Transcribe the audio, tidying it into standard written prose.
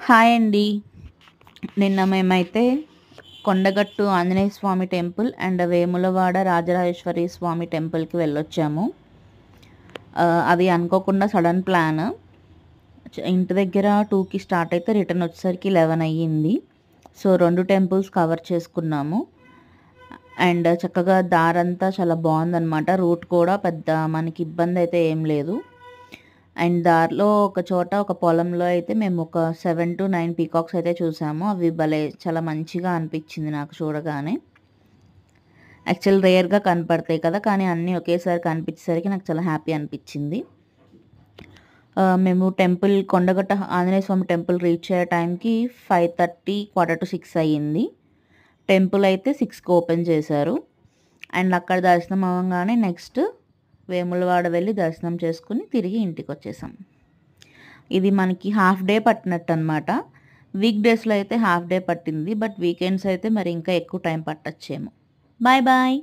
Hi అండి. నిన్న మేమైతే కొండగట్టు ఆంజనేయ స్వామి టెంపుల్ అండ్ వేములవాడ రాజరాజేశ్వరి స్వామి టెంపుల్‌కి వెళ్ళొచ్చాము. అది అనుకోకుండా సడన్ ప్లాన్. ఇంటి దగ్గర 2కి స్టార్ట్ అయితే రిటర్న్ వచ్చేసరికి 11 అయ్యింది. సో 2 టెంపుల్స్ కవర్ చేసుకున్నాము. అండ్ చక్కగా దారంతా చాలా బాగుందనమాట. రూట్ కూడా పెద్ద మనకి ఇబ్బందయితే ఏం లేదు. అండ్ దారిలో ఒక చోట ఒక పొలంలో అయితే మేము ఒక 7-9 పీకాక్స్ అయితే చూసాము. అవి భలే చాలా మంచిగా అనిపించింది నాకు చూడగానే. యాక్చువల్ రేర్‌గా కనపడతాయి కదా! కానీ అన్నీ ఒకేసారి కనిపించేసరికి నాకు చాలా హ్యాపీ అనిపించింది. మేము టెంపుల్ కొండగట్ట ఆంజనేయ స్వామి టెంపుల్ రీచ్ అయ్యే టైంకి 5:30, 5:45 అయ్యింది. టెంపుల్ అయితే 6కి ఓపెన్ చేశారు. అండ్ అక్కడ దర్శనం అవ్వంగానే నెక్స్ట్ వేములవాడ వెళ్ళి దర్శనం చేసుకుని తిరిగి ఇంటికొచ్చేసాం. ఇది మనకి హాఫ్ డే పట్టినట్టనమాట. వీక్ డేస్‌లో అయితే హాఫ్ డే పట్టింది. బట్ వీకెండ్స్ అయితే మరి ఇంకా ఎక్కువ టైం పట్టచ్చేమో. Bye bye.